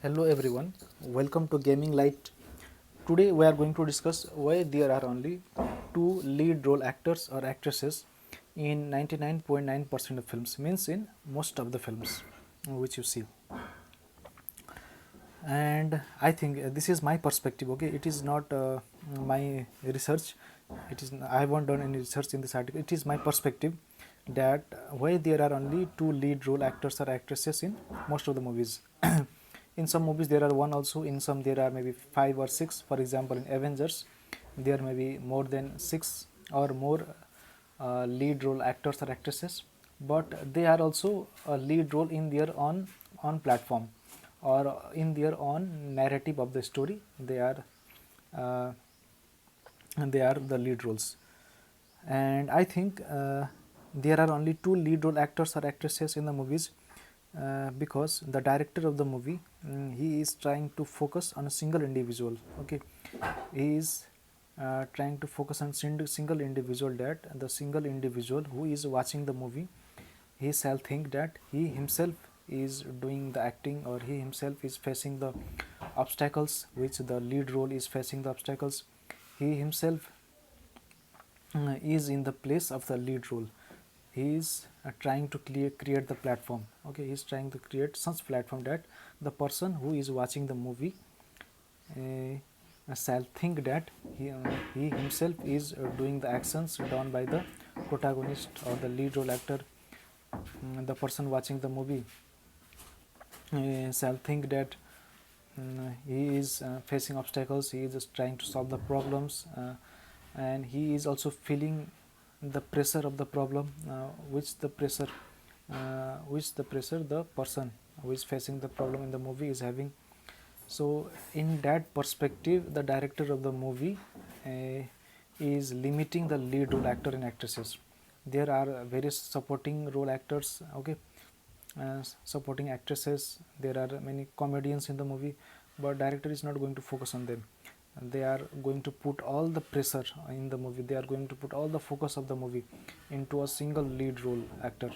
Hello everyone, welcome to Gaming Light. Today we are going to discuss why there are only two lead role actors or actresses in 99.9% of films, means in most of the films which you see. And I think this is my perspective. Okay, it is not my research. I haven't done any research in this article. It is my perspective that why there are only two lead role actors or actresses in most of the movies. In some movies there are one also, in some there are maybe five or six. For example, in Avengers there may be more than six or more lead role actors or actresses, but they are also a lead role in their on platform or in their own narrative of the story. Uh, they are the lead roles, and I think there are only two lead role actors or actresses in the movies because the director of the movie, he is trying to focus on a single individual. Okay, he is trying to focus on single individual, that the single individual who is watching the movie, he shall think that he himself is doing the acting, or he himself is facing the obstacles which the lead role is facing the obstacles. He himself is in the place of the lead role. He is trying to create the platform. Okay, he is trying to create such platform that the person who is watching the movie shall think that he himself is doing the actions done by the protagonist or the lead role actor. The person watching the movie shall think that he is facing obstacles, he is just trying to solve the problems, and he is also feeling the pressure of the problem, which the pressure the person who is facing the problem in the movie is having. So in that perspective, the director of the movie is limiting the lead role actor and actresses. There are various supporting role actors, okay, supporting actresses. There are many comedians in the movie, but director is not going to focus on them. They are going to put all the pressure in the movie, they are going to put all the focus of the movie into a single lead role actor,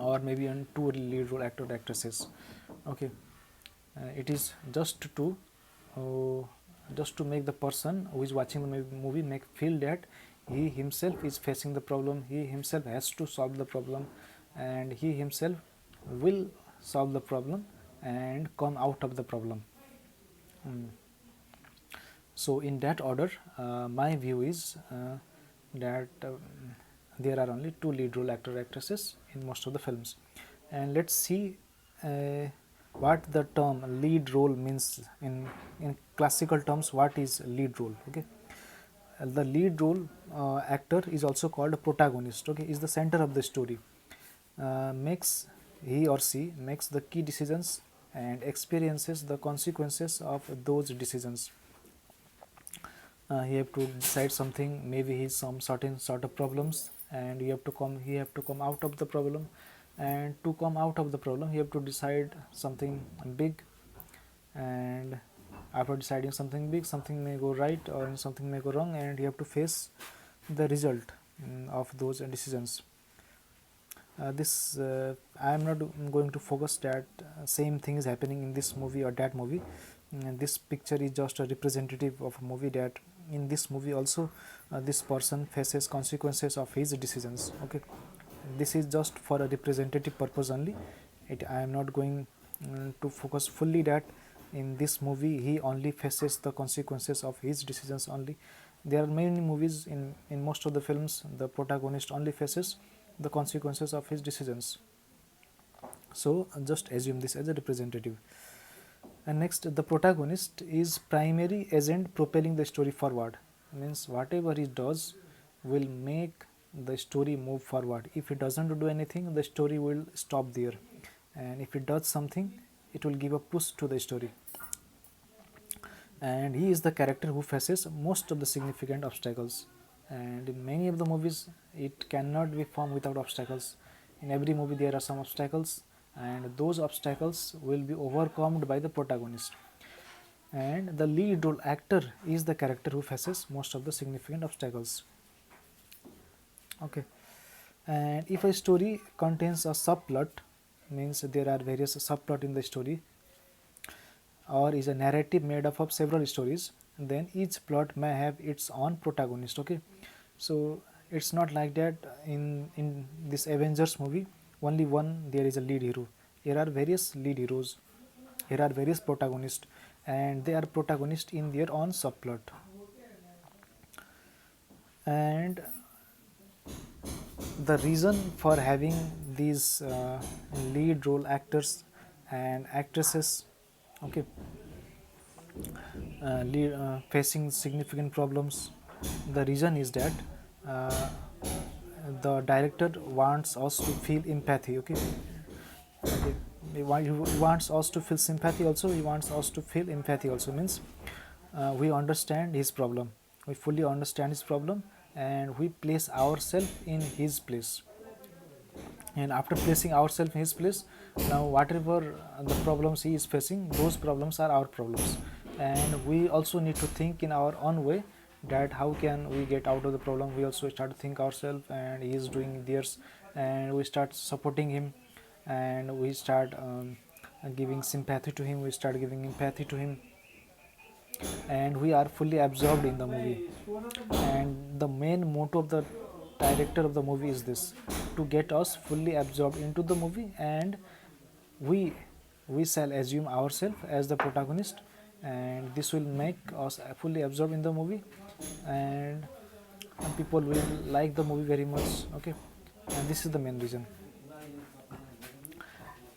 or maybe on two lead role actor actresses. Okay, it is uh, just to make the person who is watching the movie make feel that he himself is facing the problem, he himself has to solve the problem, and he himself will solve the problem and come out of the problem. Mm. So in that order, my view is that there are only two lead role actor actresses in most of the films. And let's see uh, what the term lead role means in classical terms. What is lead role? Okay, the lead role actor is also called a protagonist. Okay, is the center of the story, makes he or she makes the key decisions and experiences the consequences of those decisions. He have to decide something, maybe he's some certain sort of problems, and he have to come out of the problem, and to come out of the problem he have to decide something big. And after deciding something big, something may go right or something may go wrong, and you have to face the result of those decisions. This I am not going to focus that same thing is happening in this movie or that movie. This picture is just a representative of a movie, that in this movie also this person faces consequences of his decisions. Okay, this is just for a representative purpose only. I am not going to focus fully that in this movie he only faces the consequences of his decisions only. There are many movies, in most of the films the protagonist only faces the consequences of his decisions. So just assume this as a representative. And next, the protagonist is primary agent propelling the story forward. Means whatever he does will make the story move forward. If he doesn't do anything, the story will stop there, and if he does something, it will give a push to the story. And he is the character who faces most of the significant obstacles, and in many of the movies it cannot be formed without obstacles. In every movie there are some obstacles, and those obstacles will be overcome by the protagonist. And the lead role actor is the character who faces most of the significant obstacles. Okay, and if a story contains a subplot, means there are various subplot in the story, or is a narrative made up of several stories, then each plot may have its own protagonist. Okay, so it's not like that in this Avengers movie. Only one there is a lead hero. Here are various lead heroes. Here are various protagonists, and they are protagonists in their own subplot. And the reason for having these lead role actors and actresses, okay, facing significant problems, the reason is that uh, the director wants us to feel empathy. Okay, okay. He wants us to feel sympathy also, he wants us to feel empathy also, means we understand his problem, we fully understand his problem, and we place ourselves in his place. And after placing ourselves in his place, now whatever the problems he is facing, those problems are our problems, and we also need to think in our own way that how can we get out of the problem. We also start to think ourselves, and he is doing theirs, and we start supporting him, and we start giving sympathy to him, we start giving empathy to him, and we are fully absorbed in the movie. And the main motto of the director of the movie is this: to get us fully absorbed into the movie, and we we shall assume ourselves as the protagonist, and this will make us fully absorbed in the movie, and people will like the movie very much. Okay, and this is the main reason.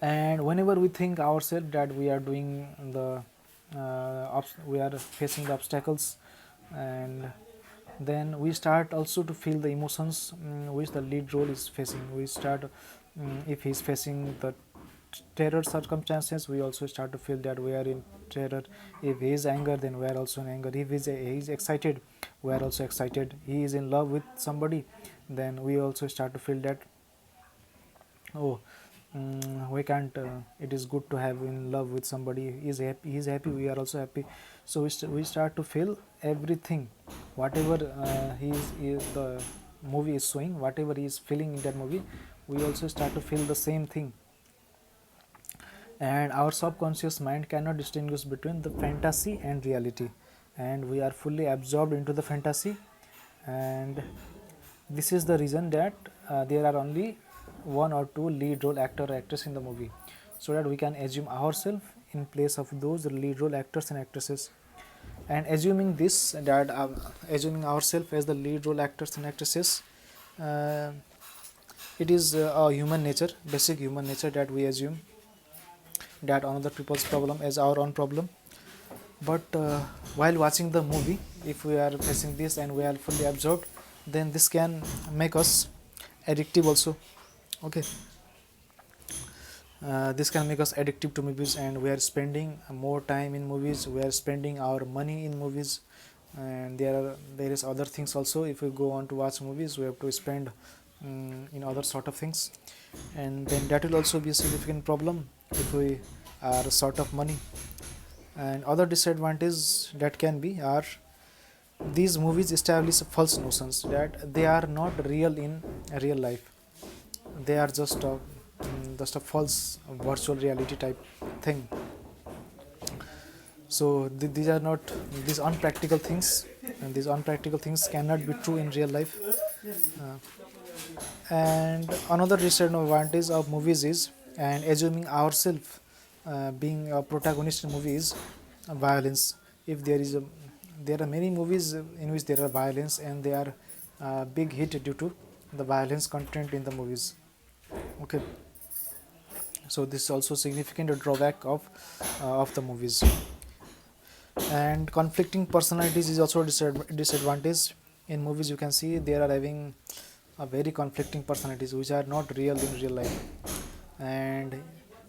And whenever we think ourselves that we are doing the we are facing the obstacles, and then we start also to feel the emotions which the lead role is facing. We start, if he is facing the terror circumstances, we also start to feel that we are in terror. If he is anger, then we are also in anger. If he is excited, we are also excited. He is in love with somebody, then we also start to feel that, oh, we can't it is good to have in love with somebody. He is happy, we are also happy. So we start to feel everything, whatever the movie is showing, whatever he is feeling in that movie, we also start to feel the same thing. And our subconscious mind cannot distinguish between the fantasy and reality, and we are fully absorbed into the fantasy. And this is the reason that there are only one or two lead role actor or actress in the movie, so that we can assume ourselves in place of those lead role actors and actresses. And assuming this, that assuming ourselves as the lead role actors and actresses, uh, it is a human nature, basic human nature, that we assume that another people's problem as our own problem. But while watching the movie, if we are facing this and we are fully absorbed, then this can make us addictive also. Okay, this can make us addictive to movies, and we are spending more time in movies, we are spending our money in movies. And there is other things also. If we go on to watch movies, we have to spend in other sort of things, and then that will also be a significant problem if we are short of money. And other disadvantage that can be are, these movies establish false notions that they are not real in real life. They are just a false virtual reality type thing. So these are not, these unpractical things, and these unpractical things cannot be true in real life. Uh, and another disadvantage of movies is, and assuming ourselves being a protagonist in movies, violence. If there are many movies in which there are violence, and they are big hit due to the violence content in the movies. Okay, so this is also significant drawback of the movies. And conflicting personalities is also a disadvantage. In movies you can see they are having a very conflicting personalities which are not real in real life, and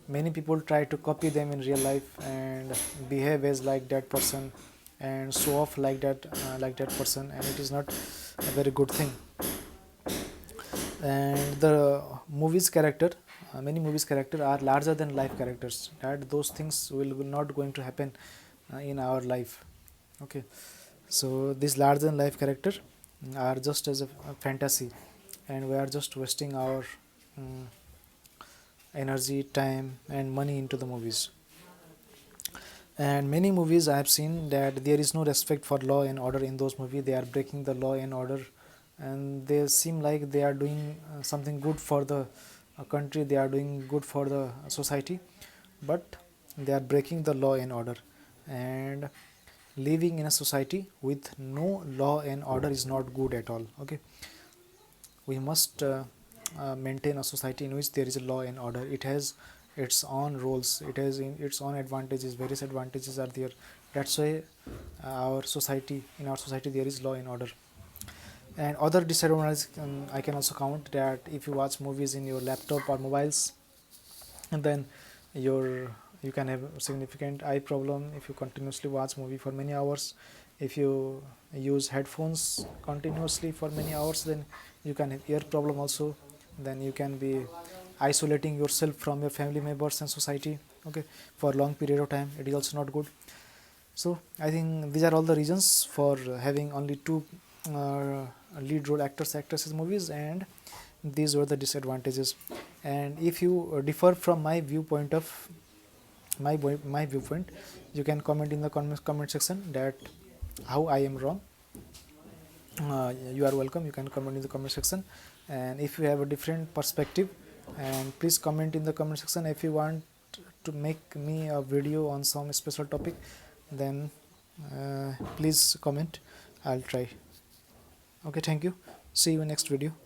many people try to copy them in real life and behave as like that person, and show off like that person, and it is not a very good thing. And the movies character, many movies character are larger than life characters, that those things will not going to happen in our life. Okay, so these larger than life character are just as a fantasy, and we are just wasting our energy, time and money into the movies. And many movies I have seen that there is no respect for law and order in those movies. They are breaking the law and order, and they seem like they are doing something good for the country, they are doing good for the society, but they are breaking the law and order. And living in a society with no law and order is not good at all. Okay, we must maintain a society in which there is a law and order. It has its own roles, it has its own advantages, various advantages are there. That's why our society, in our society there is law and order. And other disadvantages, I can also count that if you watch movies in your laptop or mobiles, and then your you can have a significant eye problem if you continuously watch movie for many hours. If you use headphones continuously for many hours, then you can have ear problem also. Then you can be isolating yourself from your family members and society, okay, for a long period of time. It is also not good. So I think these are all the reasons for having only two uh, lead role actors actresses movies, and these were the disadvantages. And if you differ from my viewpoint of my viewpoint, you can comment in the comment section that how I am wrong. You are welcome, you can comment in the comment section. And if you have a different perspective, and please comment in the comment section. If you want to make me a video on some special topic, then please comment, I'll try. Okay, thank you, see you in next video.